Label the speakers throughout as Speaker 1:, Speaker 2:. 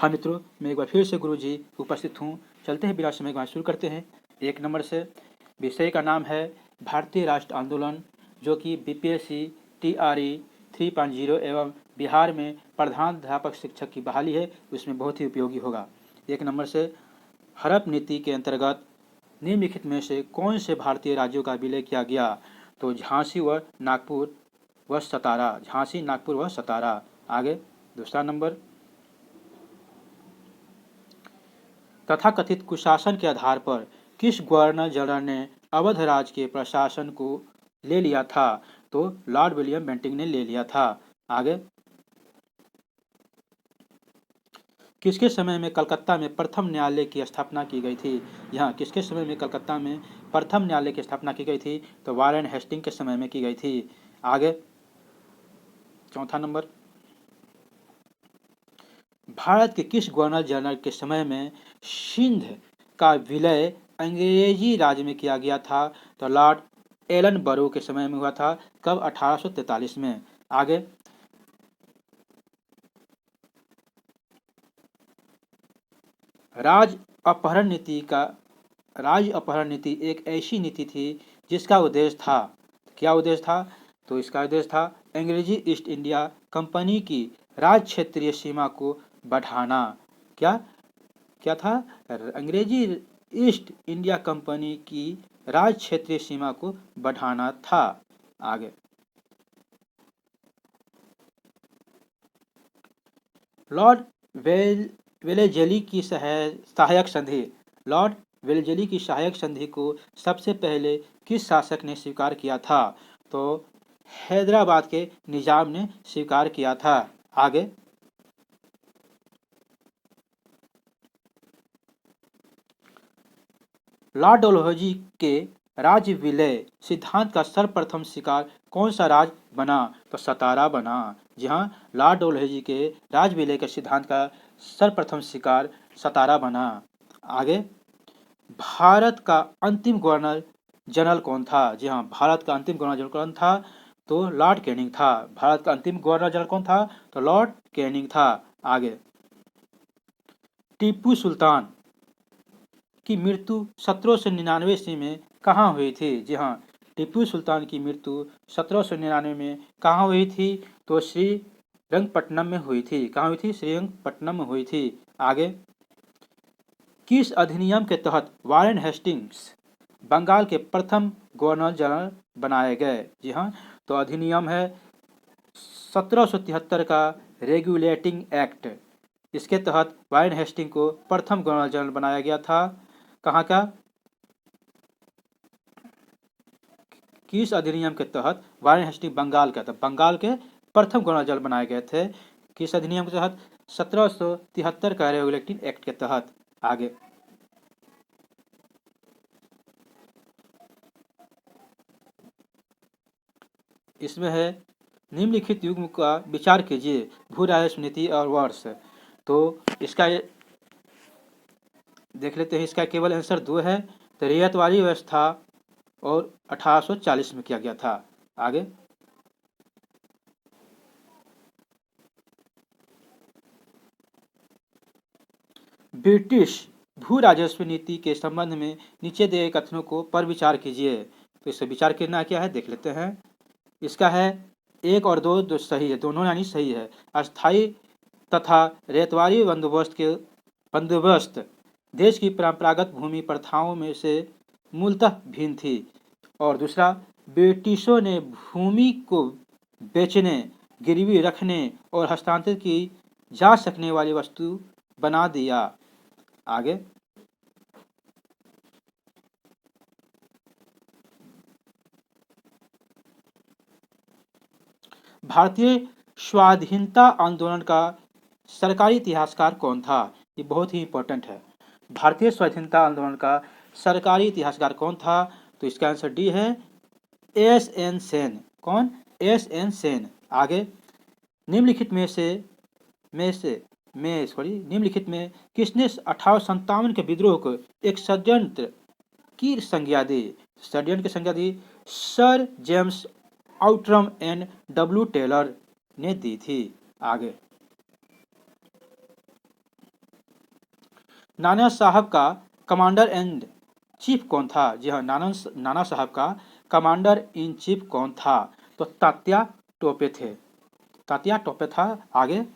Speaker 1: हाँ मित्रों, मैं एक बार फिर से गुरुजी उपस्थित हूँ। चलते हैं बिना समय गंवाए, शुरू करते हैं 1 नंबर से। विषय का नाम है भारतीय राष्ट्र आंदोलन, जो कि बीपीएससी टीआरई 3.0 एवं बिहार में प्रधानाध्यापक शिक्षक की बहाली है, उसमें बहुत ही उपयोगी होगा। 1 नंबर से, हड़प नीति के अंतर्गत निम्नलिखित में से कौन से भारतीय राज्यों का विलय किया गया? तो झांसी व नागपुर व सतारा, झांसी, नागपुर व सतारा। आगे दूसरा नंबर, तथाकथित कुशासन के आधार पर किस गवर्नर जनरल ने अवध राज्य के प्रशासन को ले लिया था? तो लॉर्ड विलियम बेंटिंक ने ले लिया था। आगे, किसके समय में कलकत्ता में प्रथम न्यायालय की स्थापना की गई थी? यहाँ किसके समय में कलकत्ता में प्रथम न्यायालय की स्थापना की गई थी? तो वारेन हेस्टिंग के समय में की गई थी। आगे चौथा नंबर, भारत के किस गवर्नर जनरल के समय में सिंध का विलय अंग्रेजी राज में किया गया था? तो लॉर्ड एलन बरो के समय में हुआ था। कब? 1843 में। आगे, राज अपहरण नीति एक ऐसी नीति थी जिसका उद्देश्य था, क्या उद्देश्य था? तो इसका उद्देश्य था अंग्रेजी ईस्ट इंडिया कंपनी की राज क्षेत्रीय सीमा को बढ़ाना। क्या क्या था? अंग्रेजी ईस्ट इंडिया कंपनी की राज क्षेत्रीय सीमा को बढ़ाना था। आगे, लॉर्ड वेलेजली की सहायक संधि, लॉर्ड वेलेजली की सहायक संधि को सबसे पहले किस शासक ने स्वीकार किया था? तो हैदराबाद के निजाम ने स्वीकार किया था। आगे, लॉर्ड डलहौजी के राज्य विलय सिद्धांत का सर्वप्रथम शिकार कौन सा राज्य बना? तो सतारा बना। जी हाँ, लॉर्ड डलहौजी के राज्य विलय के सिद्धांत का सर्वप्रथम शिकार सतारा बना। आगे, भारत का अंतिम गवर्नर जनरल कौन था? जी हाँ, भारत का अंतिम गवर्नर जनरल कौन था? तो लॉर्ड कैनिंग था। भारत का अंतिम गवर्नर जनरल कौन था? तो लॉर्ड कैनिंग था। आगे, टीपू सुल्तान की मृत्यु 1799 ईस्वी में कहाँ हुई थी? जी हाँ, टीपू सुल्तान की मृत्यु 1799 में कहाँ हुई थी? तो श्रीरंगपट्टनम में हुई थी। कहाँ हुई थी? श्रीरंगपट्टनम में हुई थी। आगे, किस अधिनियम के तहत वारेन हेस्टिंग्स बंगाल के प्रथम गवर्नर जनरल बनाए गए? जी हाँ, तो अधिनियम है 1773 का रेगुलेटिंग एक्ट। इसके तहत वारेन हेस्टिंग को प्रथम गवर्नर जनरल बनाया गया था। कहाँ का? किस अधिनियम के तहत वारेन हेस्टिंग बंगाल का था? बंगाल के प्रथम गवर्नर जनरल बनाए गए थे। किस अधिनियम के तहत? 1773 का रेगुलेटिंग एक्ट के तहत। आगे, इसमें है निम्नलिखित युग्म का विचार कीजिए, भू राजस्व नीति और वर्ष। तो इसका देख लेते हैं, इसका केवल आंसर 2 है। तो रियायतवादी व्यवस्था और 1840 में किया गया था। आगे, ब्रिटिश भू राजस्व नीति के संबंध में नीचे दिए गए कथनों को पर विचार कीजिए। तो इससे विचार करना क्या है, देख लेते हैं। इसका है 1 और 2 सही है, दोनों यानी सही है। अस्थायी तथा रेतवारी बंदोबस्त देश की परंपरागत भूमि प्रथाओं में से मूलतः भिन्न थी। और दूसरा, ब्रिटिशों ने भूमि को बेचने, गिरवी रखने और हस्तांतरित की जा सकने वाली वस्तु बना दिया। आगे, भारतीय स्वाधीनता आंदोलन का सरकारी इतिहासकार कौन था? ये बहुत ही इंपॉर्टेंट है। भारतीय स्वाधीनता आंदोलन का सरकारी इतिहासकार कौन था? तो इसका आंसर डी है, एस.एन. सेन। कौन? एस.एन. सेन। आगे, निम्नलिखित में किसने 1857 के विद्रोह को एक षड्यंत्र की संज्ञा दी? षड्यंत्र की संज्ञा दी sir James Outram and W Taylor ने दी थी। आगे, नाना साहब का कमांडर एंड चीफ कौन था? जी हाँ, नाना साहब का कमांडर इन चीफ कौन था? तो तात्या टोपे थे। तात्या टोपे था। आगे,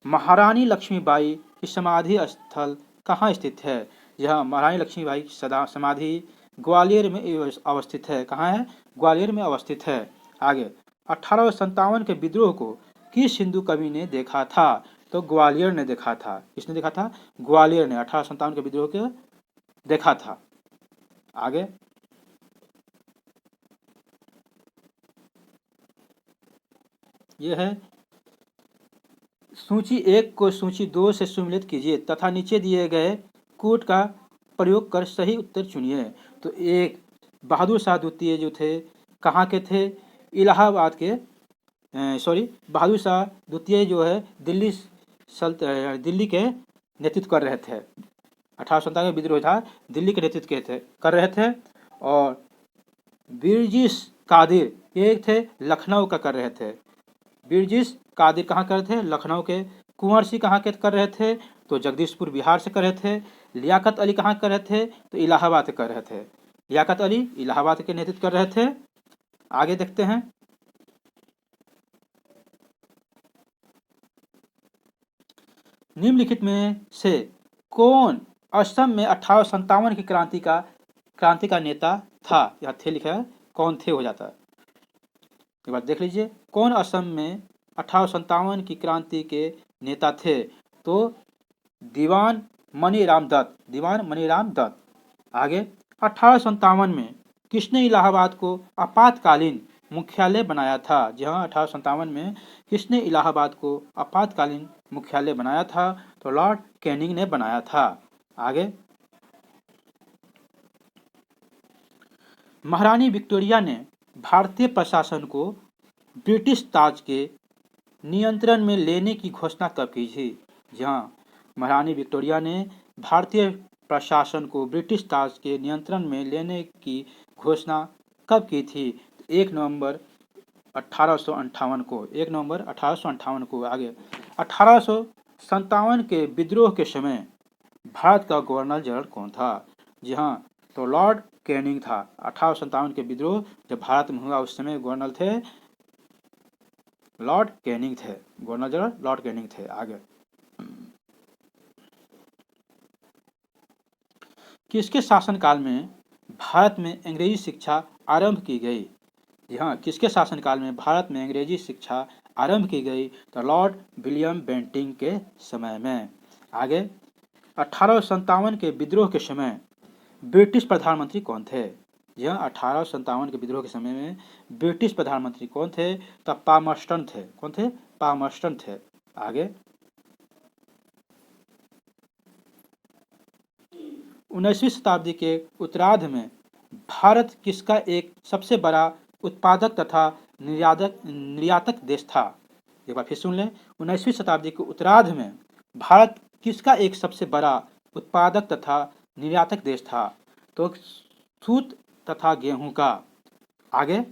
Speaker 1: महारानी लक्ष्मीबाई की समाधि स्थल कहाँ स्थित है? यह महारानी लक्ष्मीबाई की समाधि ग्वालियर में अवस्थित है। कहाँ है? ग्वालियर में अवस्थित है। आगे, 1857 के विद्रोह को किस हिंदू कवि ने देखा था? तो ग्वालियर ने देखा था। किसने देखा था? ग्वालियर ने 1857 के विद्रोह को देखा था। आगे, यह है सूची 1 को सूची 2 से सम्मिलित कीजिए तथा नीचे दिए गए कोड का प्रयोग कर सही उत्तर चुनिए। तो एक, बहादुर शाह द्वितीय जो थे कहाँ के थे? इलाहाबाद के, बहादुर शाह द्वितीय जो है दिल्ली के नेतृत्व कर रहे थे। 1857 विद्रोह था, दिल्ली के नेतृत्व कर रहे थे। और बिरजिस कादिर ये थे लखनऊ का कर रहे थे। बिरजिस कादिर कहाँ कर रहे थे? लखनऊ के। कुंवर सिंह कहाँ के कर रहे थे? तो जगदीशपुर बिहार से कर रहे थे। लियाकत अली कहाँ कर रहे थे? तो इलाहाबाद से कर रहे थे। लियाकत अली इलाहाबाद के नेतृत्व कर रहे थे। आगे देखते हैं, निम्नलिखित में से कौन असम में 1857 की क्रांति का नेता था? यहाँ थे लिखा है, कौन थे हो जाता है। एक बार देख लीजिए, कौन असम में 1857 की क्रांति के नेता थे? तो दीवान मनीराम दत्त। दीवान मनीराम दत्त। आगे, 1857 में किसने इलाहाबाद को आपातकालीन मुख्यालय बनाया था? जी हाँ, 1857 में किसने इलाहाबाद को आपातकालीन मुख्यालय बनाया था? तो लॉर्ड कैनिंग ने बनाया था। आगे, महारानी विक्टोरिया ने भारतीय प्रशासन को ब्रिटिश ताज के नियंत्रण में लेने की घोषणा कब की थी? जी हाँ, महारानी विक्टोरिया ने भारतीय प्रशासन को ब्रिटिश ताज के नियंत्रण में लेने की घोषणा कब की थी? 1 नवंबर 1858 को। 1 नवंबर 1858 को। आगे, 1857 के विद्रोह के समय भारत का गवर्नर जनरल कौन था? जी हाँ, तो लॉर्ड कैनिंग था। 1857 के विद्रोह जब भारत में हुआ उस समय गवर्नर थे लॉर्ड कैनिंग थे। गवर्नर जनरल लॉर्ड कैनिंग थे। आगे, किसके शासनकाल में भारत में अंग्रेजी शिक्षा आरंभ की गई? जी हाँ, किसके शासनकाल में भारत में अंग्रेजी शिक्षा आरंभ की गई? तो लॉर्ड विलियम बेंटिंग के समय में। आगे, 1857 के विद्रोह के समय ब्रिटिश प्रधानमंत्री कौन थे? यह 1857 के विद्रोह के समय में ब्रिटिश प्रधानमंत्री कौन थे? तो पामर्स्टन थे। कौन थे? पामर्स्टन थे। आगे, 19वीं शताब्दी के उत्तरार्ध में भारत किसका एक सबसे बड़ा उत्पादक तथा निर्यातक देश था? एक बार फिर सुन लें, 19वीं शताब्दी के उत्तरार्ध में भारत किसका एक सबसे बड़ा उत्पादक तथा निर्यातक देश था? तो सूत तथा गेहूं का। आगे,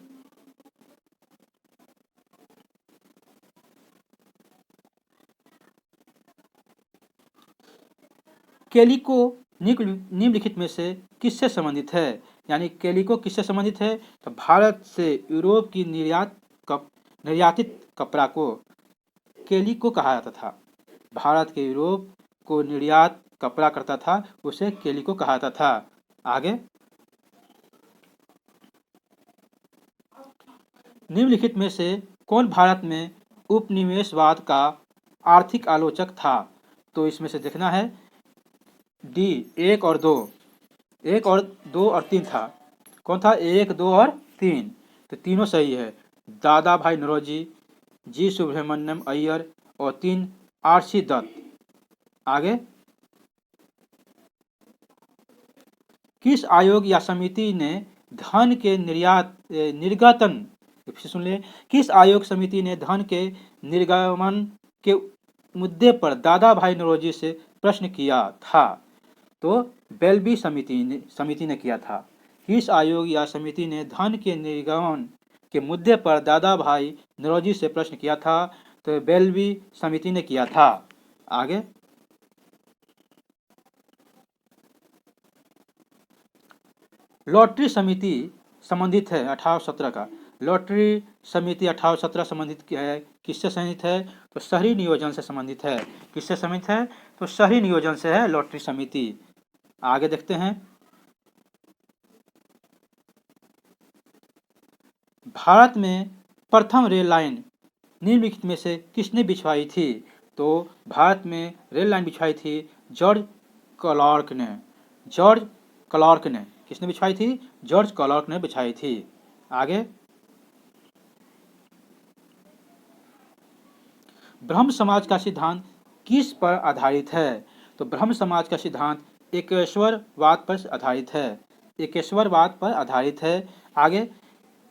Speaker 1: केलिको निम्नलिखित में से किससे संबंधित है? यानी केलिको किससे संबंधित है? तो भारत से यूरोप की निर्यातित कपड़ा को केलिको कहा जाता था। भारत के यूरोप को निर्यात कपड़ा करता था, उसे केलिको कहा जाता था। आगे, निम्नलिखित में से कौन भारत में उपनिवेशवाद का आर्थिक आलोचक था? तो इसमें से देखना है, डी 1 और 2। 1 और 2 और 3 था। कौन था? 1, 2 और 3। तो तीनों सही है। दादा भाई नौरोजी, जी सुब्रमण्यम अय्यर और 3 आरसी दत्त। आगे, किस आयोग या समिति ने धन के निर्गतन, सुन ले, किस आयोग समिति ने धन के निर्गमन के मुद्दे पर दादा भाई नौरोजी से प्रश्न किया था? तो बेल्बी समिति ने किया था। किस आयोग या समिति ने धन के निर्गमन के मुद्दे पर दादा भाई नौरोजी से प्रश्न किया था? तो बेल्बी समिति ने किया था। आगे, लॉटरी समिति संबंधित है 1817 का। लॉटरी समिति 1817 संबंधित है, किससे संबंधित है? तो शहरी नियोजन से संबंधित है। किससे संबंधित है? तो शहरी नियोजन से है लॉटरी समिति। आगे देखते हैं। भारत में प्रथम रेल लाइन निम्नलिखित में से किसने बिछवाई थी? तो भारत में रेल लाइन बिछवाई थी जॉर्ज क्लार्क ने। जॉर्ज क्लार्क ने किसने बिछवाई थी? जॉर्ज क्लार्क ने बिछाई थी। आगे, ब्रह्म समाज का सिद्धांत किस पर आधारित है? तो ब्रह्म समाज का सिद्धांत एकेश्वरवाद पर आधारित है। एकेश्वरवाद पर आधारित है। आगे,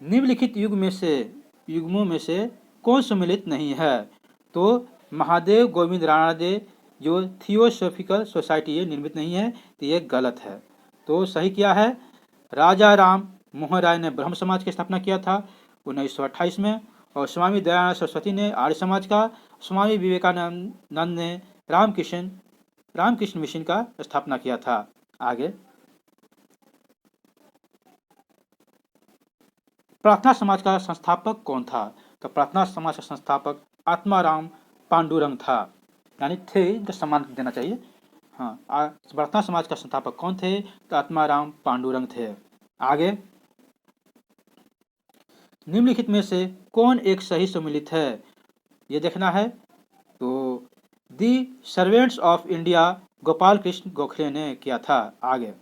Speaker 1: निम्नलिखित युग्मों में से कौन सम्मिलित नहीं है? तो महादेव गोविंद राणादे जो थियोसॉफिकल सोसाइटी ये निर्मित नहीं है, तो ये गलत है। तो सही क्या है? राजा राम मोहन राय ने ब्रह्म समाज की स्थापना किया था 1928 में, और स्वामी दयानंद सरस्वती ने आर्य समाज का, स्वामी विवेकानंद ने रामकृष्ण मिशन का स्थापना किया था। आगे, प्रार्थना समाज का संस्थापक कौन था? तो प्रार्थना समाज का संस्थापक आत्माराम पांडुरंग था, यानी थे, इनका सम्मान देना चाहिए। हाँ, प्रार्थना समाज का संस्थापक कौन थे? तो आत्माराम पांडुरंग थे। आगे, निम्नलिखित में से कौन एक सही सम्मिलित है, ये देखना है। तो the servants of India Gopal Krishna Gokhale ने किया था। आगे,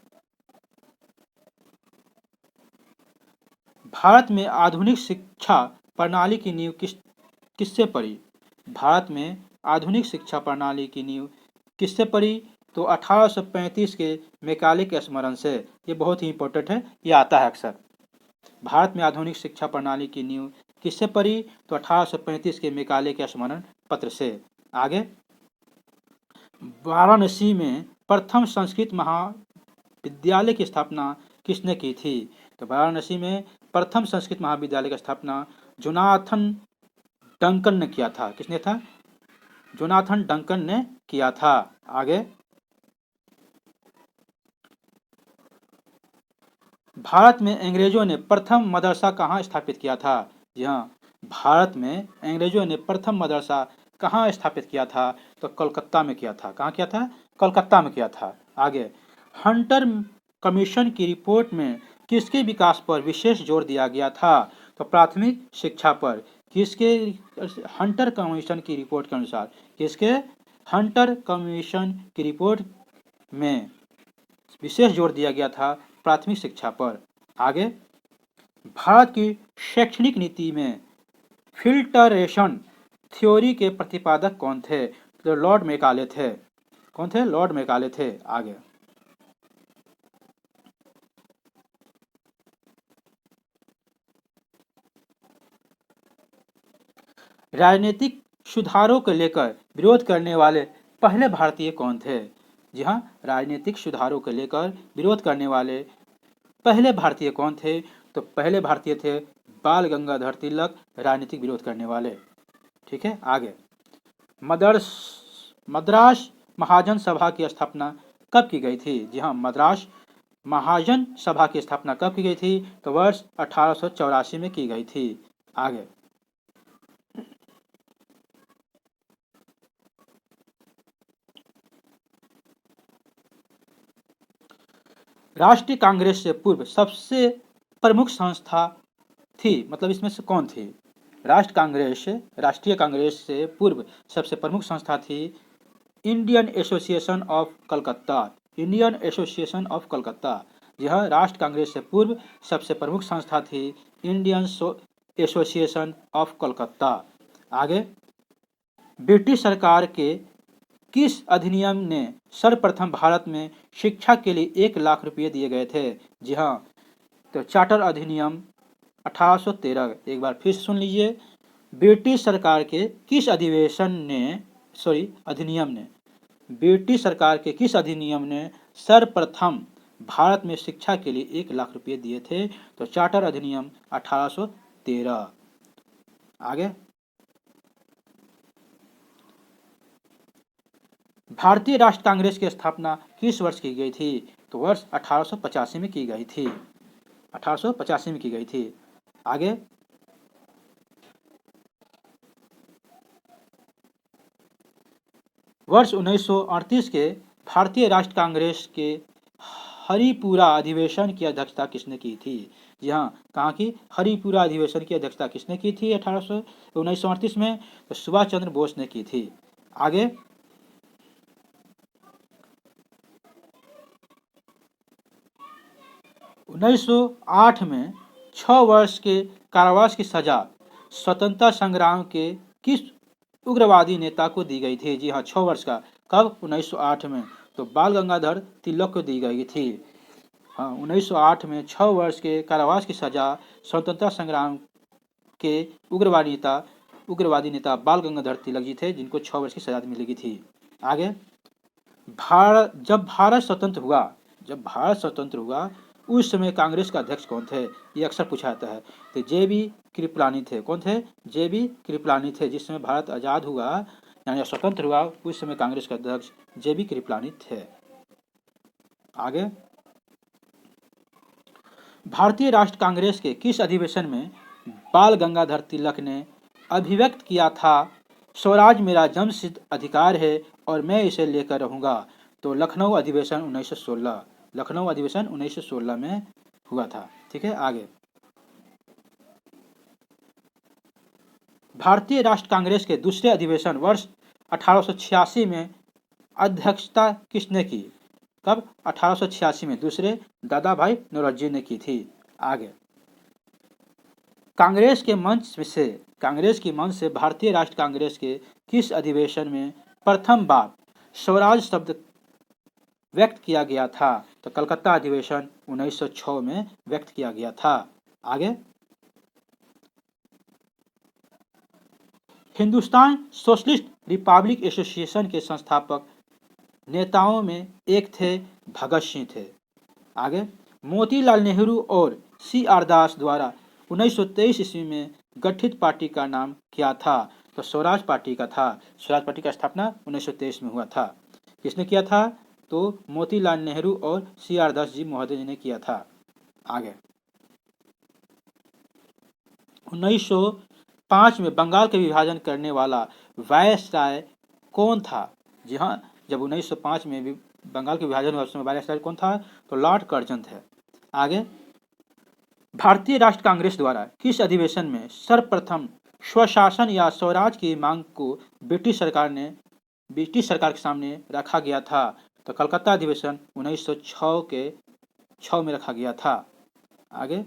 Speaker 1: भारत में आधुनिक शिक्षा प्रणाली की नींव किससे पड़ी? भारत में आधुनिक शिक्षा प्रणाली की नींव किससे पड़ी? तो 1835 के मैकाले के स्मरण से। ये बहुत ही इंपॉर्टेंट है, ये आता है अक्सर। भारत में आधुनिक शिक्षा प्रणाली की नींव किससे पड़ी? तो 1835 के मैकाले के स्मरण पत्र से। आगे, वाराणसी में प्रथम संस्कृत महाविद्यालय की स्थापना किसने की थी? तो वाराणसी में प्रथम संस्कृत महाविद्यालय की स्थापना जोनाथन डंकन ने किया था। किसने था? जोनाथन डंकन ने किया था। आगे, भारत में अंग्रेजों ने प्रथम मदरसा कहाँ स्थापित किया था? जी हाँ, भारत में अंग्रेजों ने प्रथम मदरसा कहाँ स्थापित किया था? तो कोलकाता में किया था। कहाँ किया था? कोलकाता में किया था। आगे, हंटर कमीशन की रिपोर्ट में किसके विकास पर विशेष जोर दिया गया था? तो प्राथमिक शिक्षा पर। किसके? हंटर कमीशन की रिपोर्ट के अनुसार। किसके? हंटर कमीशन की रिपोर्ट में विशेष जोर दिया गया था प्राथमिक शिक्षा पर। आगे, भारत की शैक्षणिक नीति में फिल्टरेशन थ्योरी के प्रतिपादक कौन थे? तो लॉर्ड मैकाले थे। कौन थे? लॉर्ड मैकाले थे। आगे, राजनीतिक सुधारों को लेकर विरोध करने वाले पहले भारतीय कौन थे? जी हाँ, राजनीतिक सुधारों को लेकर विरोध करने वाले पहले भारतीय कौन थे? तो पहले भारतीय थे बाल गंगाधर तिलक, राजनीतिक विरोध करने वाले। ठीक है। आगे, मद्रास महाजन सभा की स्थापना कब की गई थी? जी हाँ, मद्रास महाजन सभा की स्थापना कब की गई थी? तो वर्ष 1884 में की गई थी। आगे, राष्ट्रीय कांग्रेस से पूर्व सबसे प्रमुख संस्था थी, मतलब इसमें से कौन थी? राष्ट्रीय कांग्रेस से पूर्व सबसे प्रमुख संस्था थी Indian association of Calcutta. Indian association of Calcutta. यह राष्ट्र कांग्रेस से पूर्व सबसे प्रमुख संस्था थी इंडियन एसोसिएशन ऑफ कलकत्ता। आगे, ब्रिटिश सरकार के किस अधिनियम ने सर्वप्रथम भारत में शिक्षा के लिए 1 लाख रुपये दिए गए थे? जी हाँ, तो चार्टर अधिनियम 1813। एक बार फिर सुन लीजिए, ब्रिटिश सरकार के किस अधिनियम ने ब्रिटिश सरकार के किस अधिनियम ने सर्वप्रथम भारत में शिक्षा के लिए 1 लाख रुपये दिए थे? तो चार्टर अधिनियम 1813। आगे, भारतीय राष्ट्र कांग्रेस की स्थापना किस वर्ष की गई थी? तो वर्ष 1885 में की गई थी। 1885 में की गई थी। आगे, वर्ष 1938 के भारतीय राष्ट्र कांग्रेस के हरिपुरा अधिवेशन की अध्यक्षता किसने की थी? जी हाँ, कहाँ की? हरिपुरा अधिवेशन की अध्यक्षता किसने की थी 1938 में? तो सुभाष चंद्र बोस ने की थी। आगे, 1908 में 6 वर्ष के कारावास की सजा स्वतंत्रता संग्राम के किस उग्रवादी नेता को दी गई थी? जी हाँ, 6 वर्ष का। कब? 1908 में। तो बाल गंगाधर तिलक को दी गई थी। हाँ, 1908 में 6 वर्ष के कारावास की सजा स्वतंत्रता संग्राम के उग्रवादी नेता बाल गंगाधर तिलक जी थे, जिनको 6 वर्ष की सजा मिलेगी थी। आगे, जब भारत स्वतंत्र हुआ उस समय कांग्रेस का अध्यक्ष कौन थे? ये अक्सर पूछा जाता है। तो जे.बी. कृपलानी थे। कौन थे? जे.बी. कृपलानी थे। जिस समय भारत आजाद हुआ यानी स्वतंत्र हुआ उस समय कांग्रेस का अध्यक्ष जे.बी. कृपलानी थे। आगे, भारतीय राष्ट्र कांग्रेस के किस अधिवेशन में बाल गंगाधर तिलक ने अभिव्यक्त किया था स्वराज मेरा जन्मसिद्ध अधिकार है और मैं इसे लेकर रहूंगा? तो लखनऊ अधिवेशन 1916 में हुआ था। ठीक है। आगे, भारतीय राष्ट्र कांग्रेस के दूसरे अधिवेशन वर्ष 1886 में अध्यक्षता किसने की? कब? 1886 में दूसरे दादा भाई नौरोजी ने की थी। आगे, कांग्रेस के मंच से भारतीय राष्ट्र कांग्रेस के किस अधिवेशन में प्रथम बार स्वराज शब्द व्यक्त किया गया था? तो कलकत्ता अधिवेशन 1906 में व्यक्त किया गया था। आगे, हिंदुस्तान सोशलिस्ट रिपब्लिक एसोसिएशन के संस्थापक नेताओं में एक थे भगत सिंह थे। आगे, मोतीलाल नेहरू और सी.आर. दास द्वारा 1923 ईस्वी में गठित पार्टी का नाम क्या था? तो स्वराज पार्टी का था। स्वराज पार्टी का स्थापना 1923 में हुआ था। किसने किया था? तो मोतीलाल नेहरू और सी.आर. दास जी महोदय जी ने किया था। आगे, 1905 में बंगाल के विभाजन करने वाला वायसराय कौन था? जी हाँ, जब 1905 में भी बंगाल के विभाजन हुआ उस समय वायसराय कौन था? तो लॉर्ड कर्जन थे। आगे, भारतीय राष्ट्र कांग्रेस द्वारा किस अधिवेशन में सर्वप्रथम स्वशासन या स्वराज की मांग को ब्रिटिश सरकार के सामने रखा गया था? तो कलकत्ता अधिवेशन 1906 में रखा गया था। आगे,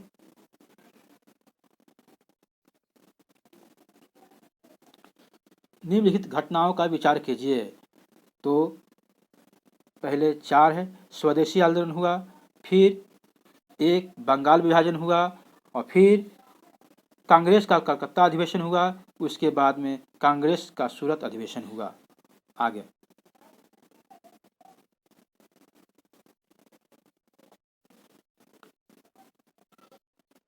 Speaker 1: निम्नलिखित घटनाओं का विचार कीजिए। तो पहले 4 है, स्वदेशी आंदोलन हुआ, फिर एक बंगाल विभाजन हुआ और फिर कांग्रेस का कलकत्ता अधिवेशन हुआ, उसके बाद में कांग्रेस का सूरत अधिवेशन हुआ। आगे,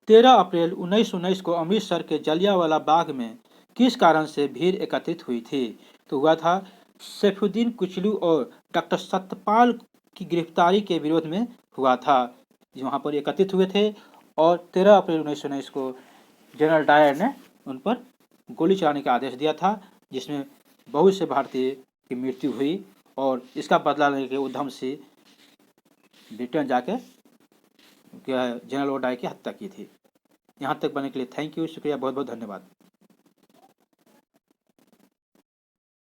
Speaker 1: 13 अप्रैल 1919 को अमृतसर के जलियांवाला बाग में किस कारण से भीड़ एकत्रित हुई थी? तो हुआ था सैफुद्दीन कुचलू और डॉक्टर सत्यपाल की गिरफ्तारी के विरोध में हुआ था। वहाँ पर एकत्रित हुए थे और 13 अप्रैल 1919 को जनरल डायर ने उन पर गोली चलाने का आदेश दिया था, जिसमें बहुत से भारतीय की मृत्यु हुई और इसका बदला लेने के उद्यम से ब्रिटेन जाके जनरल डायर की हत्या की थी। यहाँ तक बनने के लिए थैंक यू, शुक्रिया, बहुत बहुत धन्यवाद।